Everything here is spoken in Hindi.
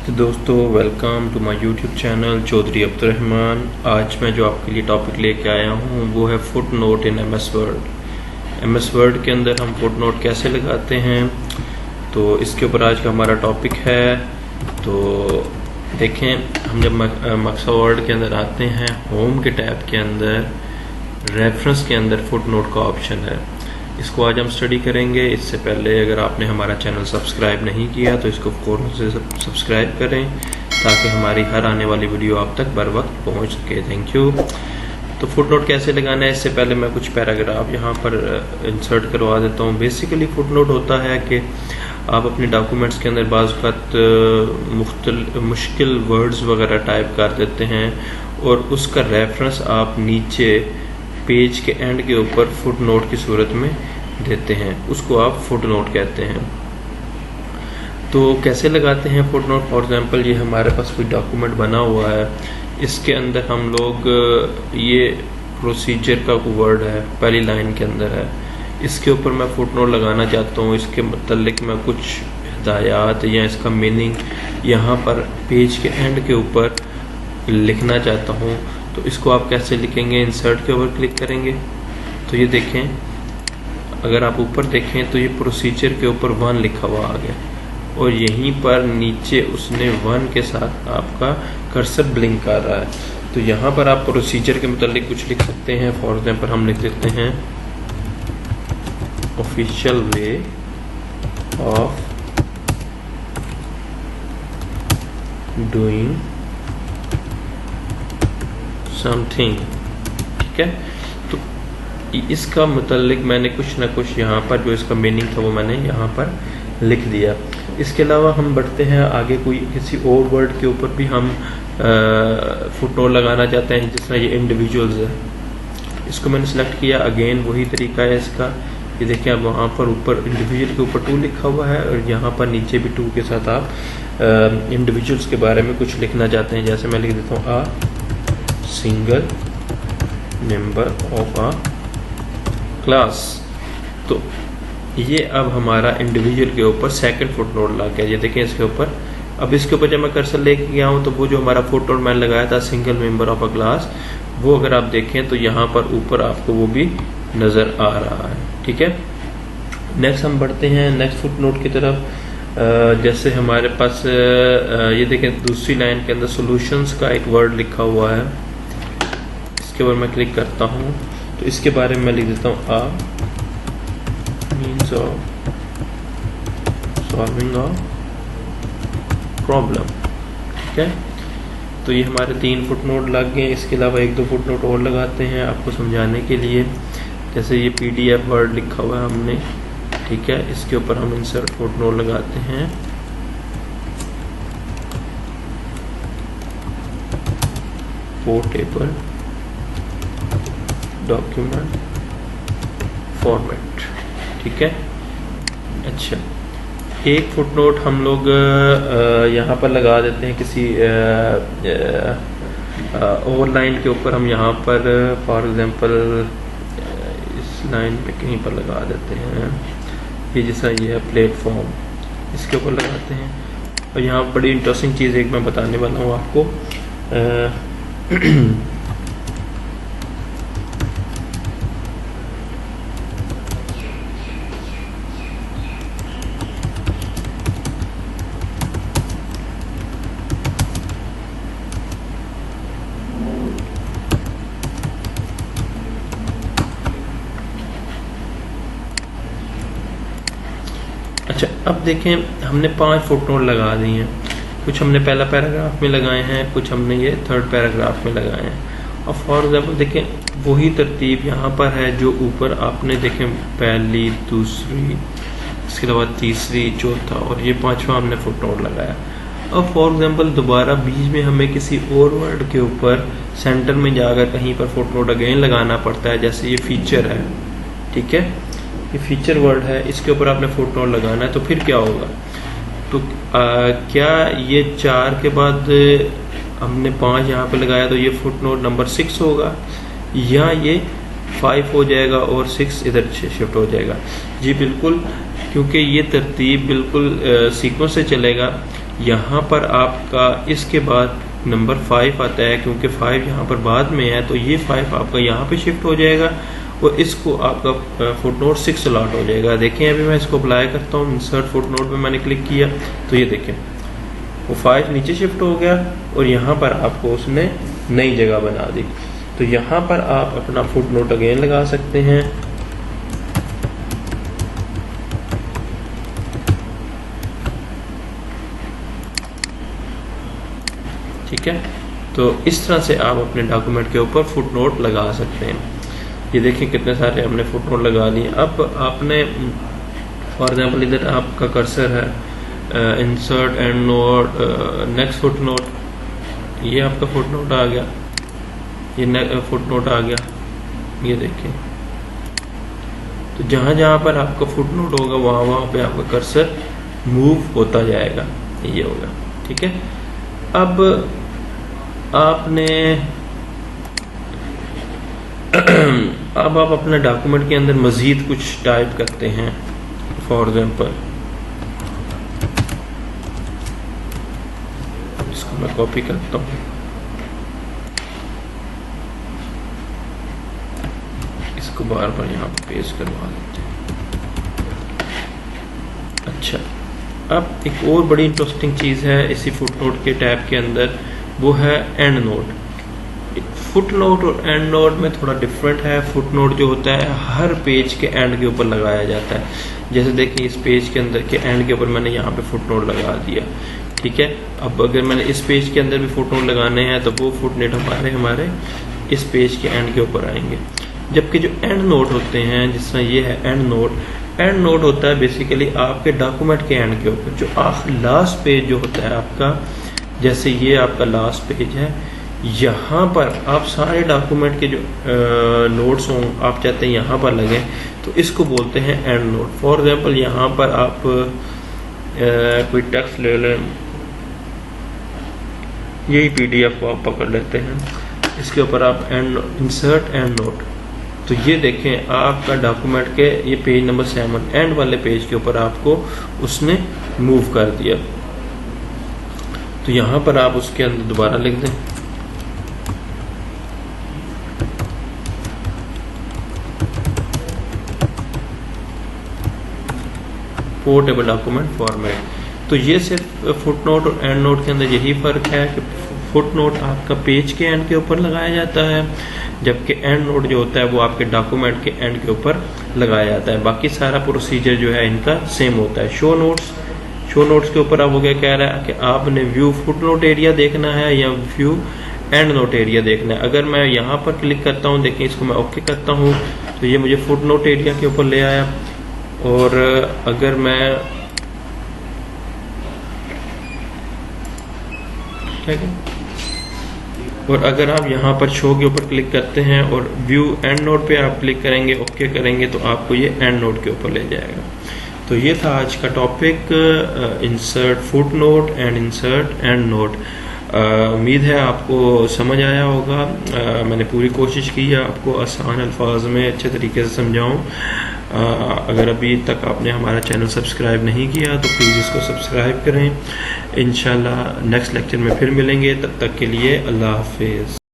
तो दोस्तों welcome to my YouTube channel Chaudhary Abdurrahman. आज मैं जो आपके लिए टॉपिक लेके आया हूँ वो है foot note in M S Word. M S Word के अंदर हम फुट नोट कैसे लगाते हैं, तो इसके ऊपर आज का हमारा टॉपिक है। तो देखें, हम जब मक्सा वर्ड के अंदर आते हैं, होम के टैब के अंदर रेफरेंस के अंदर फुट नोट का ऑप्शन है। इसको आज हम स्टडी करेंगे। इससे पहले अगर आपने हमारा चैनल सब्सक्राइब नहीं किया तो इसको फ़ौरन से सब्सक्राइब करें ताकि हमारी हर आने वाली वीडियो आप तक बर वक्त पहुँच सके। Thank you. तो फुट नोट कैसे लगाना है, इससे पहले मैं कुछ पैराग्राफ यहाँ पर इंसर्ट करवा देता हूँ। बेसिकली फुट नोट होता है कि आप अपने डॉक्यूमेंट्स के अंदर बाज़ वक़्त मुश्किल वर्ड्स वगैरह टाइप कर देते हैं और उसका रेफरेंस आप नीचे पेज के एंड के ऊपर फुट नोट की सूरत में देते हैं, उसको आप फुट नोट कहते हैं। तो कैसे लगाते हैं फुट नोट? फॉर एग्जांपल ये हमारे पास कोई डॉक्यूमेंट बना हुआ है, इसके अंदर हम लोग ये प्रोसीजर का कोई वर्ड है पहली लाइन के अंदर है, इसके ऊपर मैं फुट नोट लगाना चाहता हूँ। इसके मतलब मैं कुछ हिदायत या इसका मीनिंग यहाँ पर पेज के एंड के ऊपर लिखना चाहता हूँ। तो इसको आप कैसे लिखेंगे? इंसर्ट के ऊपर क्लिक करेंगे तो ये देखें, अगर आप ऊपर देखें तो ये प्रोसीजर के ऊपर 1 लिखा हुआ आ गया और यहीं पर नीचे उसने 1 के साथ आपका कर्सर ब्लिंक कर रहा है। तो यहाँ पर आप प्रोसीजर के मतलब कुछ लिख सकते हैं। फॉर एग्जाम्पल हम लिख देते हैं official way of doing something. ठीक है, तो इसका मतलब मैंने कुछ ना कुछ यहाँ पर जो इसका मीनिंग था वो मैंने यहाँ पर लिख दिया। इसके अलावा हम बढ़ते हैं आगे, कोई किसी और वर्ड के ऊपर भी हम फुट नोट लगाना चाहते हैं। जिस तरह ये इंडिविजुअल्स है, इसको मैंने सेलेक्ट किया, अगेन वही तरीका है इसका। ये देखिए, अब वहाँ पर ऊपर इंडिविजुअल के ऊपर 2 लिखा हुआ है और यहाँ पर नीचे भी 2 के साथ आप इंडिविजुअल्स के बारे में कुछ लिखना चाहते हैं। जैसे मैं लिख देता हूँ a single member of a class. तो ये अब हमारा इंडिविजुअल के ऊपर सेकंड फुट नोट लग गया। ये देखें इसके ऊपर। अब इसके ऊपर जब मैं कर्सर लेके गया हूँ तो वो जो हमारा फुट नोट मैंने लगाया था single member of a class, वो अगर आप देखें तो यहाँ पर ऊपर आपको वो भी नज़र आ रहा है। ठीक है, नेक्स्ट हम बढ़ते हैं नेक्स्ट फुट नोट की तरफ। जैसे हमारे पास ये देखें, दूसरी लाइन के अंदर सॉल्यूशंस का एक वर्ड लिखा हुआ है, इसके ऊपर मैं क्लिक करता हूँ तो इसके बारे में मैं लिख देता हूँ a means of solving a problem. ठीक है, तो ये हमारे 3 फुट नोट लग गए। इसके अलावा 1-2 फुट नोट और लगाते हैं आपको समझाने के लिए। जैसे ये PDF वर्ड लिखा हुआ है हमने, ठीक है, इसके ऊपर हम इंसर्ट फुट नोट लगाते हैं। Portable document format. ठीक है, अच्छा, एक फुट नोट हम लोग यहाँ पर लगा देते हैं किसी और लाइन के ऊपर। हम यहाँ पर फॉर एग्जांपल इस लाइन में कहीं पर लगा देते हैं, ये जैसा ये है प्लेटफॉर्म, इसके ऊपर लगाते हैं। और यहाँ बड़ी इंटरेस्टिंग चीज़ एक मैं बताने वाला हूँ आपको। अच्छा, अब देखें, हमने 5 फुट नोट लगा दी हैं। कुछ हमने पहला पैराग्राफ में लगाए हैं, कुछ हमने ये 3rd पैराग्राफ में लगाए हैं। और फॉर एग्जाम्पल देखें, वही तरतीब यहाँ पर है जो ऊपर आपने देखें, पहली, दूसरी, इसके अलावा तीसरी, चौथा और ये 5वां हमने फुट नोट लगाया। अब फॉर एग्जाम्पल दोबारा बीच में हमें किसी और वर्ड के ऊपर सेंटर में जाकर कहीं पर फुट नोट अगेन लगाना पड़ता है। जैसे ये फीचर है, ठीक है, ये फीचर वर्ड है, इसके ऊपर आपने फुट नोट लगाना है। तो फिर क्या होगा? तो क्या ये 4 के बाद हमने 5 यहाँ पे लगाया तो ये फुट नोट नंबर 6 होगा, या ये 5 हो जाएगा और 6 इधर शिफ्ट हो जाएगा? जी बिल्कुल, क्योंकि ये तरतीब बिल्कुल सीक्वेंस से चलेगा। यहाँ पर आपका इसके बाद नंबर 5 आता है, क्योंकि 5 यहाँ पर बाद में है तो ये 5 आपका यहाँ पे शिफ्ट हो जाएगा और इसको आपका फुटनोट 6 अलॉट हो जाएगा। देखें अभी मैं इसको अप्लाई करता हूँ, इंसर्ट फुटनोट में मैंने क्लिक किया तो ये देखें वो 5 नीचे शिफ्ट हो गया और यहाँ पर आपको उसने नई जगह बना दी। तो यहाँ पर आप अपना फुटनोट अगेन लगा सकते हैं। ठीक है, तो इस तरह से आप अपने डॉक्यूमेंट के ऊपर फुटनोट लगा सकते हैं। ये देखिए कितने सारे हमने फुटनोट लगा लिए। अब आपने फॉर एग्जांपल इधर आपका कर्सर है, insert and note, next footnote, ये आपका फुटनोट आ गया, ये फुटनोट आ गया, ये देखिए। तो जहां जहां पर आपका फुटनोट होगा वहां वहां पे आपका कर्सर मूव होता जाएगा, ये होगा। ठीक है, अब आपने अब आप अपने डॉक्यूमेंट के अंदर मजीद कुछ टाइप करते हैं। फॉर एग्जांपल इसको मैं कॉपी करता हूँ, इसको बार बार यहाँ पे पेस्ट करवा देते हैं। अच्छा, अब एक और बड़ी इंटरेस्टिंग चीज़ है इसी फुटनोट के टैब के अंदर, वो है एंड नोट। फुटनोट और एंड नोट में थोड़ा डिफरेंट है। फुटनोट जो होता है हर पेज के एंड के ऊपर लगाया जाता है। जैसे देखिए इस पेज के अंदर के एंड के ऊपर मैंने यहाँ पे फुटनोट लगा दिया। ठीक है, अब अगर मैंने इस पेज के अंदर भी फुटनोट लगाने हैं तो वो फुटनोट हमारे इस पेज के एंड के ऊपर आएंगे। जबकि जो एंड नोट होते हैं, जिस तरह ये है एंड नोट होता है बेसिकली आपके डॉक्यूमेंट के एंड के ऊपर, जो लास्ट पेज जो होता है आपका, जैसे ये आपका लास्ट पेज है, यहाँ पर आप सारे डॉक्यूमेंट के जो नोट्स हों आप चाहते हैं यहाँ पर लगे, तो इसको बोलते हैं एंड नोट। फॉर एग्जांपल यहाँ पर आप कोई टेक्स्ट ले लें, यही PDF को आप पकड़ लेते हैं, इसके ऊपर आप इंसर्ट एंड नोट, तो ये देखें आपका डॉक्यूमेंट के ये पेज नंबर 7 एंड वाले पेज के ऊपर आपको उसने मूव कर दिया। तो यहाँ पर आप उसके अंदर दोबारा लिख दें पोर्टेबल डॉक्यूमेंट फॉर्मेट। तो ये सिर्फ फुटनोट और एंड नोट के अंदर यही फ़र्क है कि फुटनोट आपका पेज के एंड के ऊपर लगाया जाता है, जबकि एंड नोट जो होता है वो आपके डॉक्यूमेंट के एंड के ऊपर लगाया जाता है। बाकी सारा प्रोसीजर जो है इनका सेम होता है। शो नोट्स के ऊपर आप वो क्या कह रहा है कि आपने व्यू फुटनोट एरिया देखना है या व्यू एंड नोट एरिया देखना है। अगर मैं यहाँ पर क्लिक करता हूँ, देखिए इसको मैं ओके करता हूँ तो ये मुझे फुटनोट एरिया के ऊपर ले आया। और अगर मैं और अगर आप यहाँ पर शो के ऊपर क्लिक करते हैं और व्यू एंड नोट पे आप क्लिक करेंगे, ओके करेंगे, तो आपको ये एंड नोट के ऊपर ले जाएगा। तो ये था आज का topic, insert footnote and insert and note. उम्मीद है आपको समझ आया होगा। मैंने पूरी कोशिश की है आपको आसान अल्फाज में अच्छे तरीके से समझाऊं। अगर अभी तक आपने हमारा चैनल सब्सक्राइब नहीं किया तो प्लीज़ इसको सब्सक्राइब करें। इंशाल्लाह नेक्स्ट लेक्चर में फिर मिलेंगे, तब तक के लिए अल्लाह हाफिज़।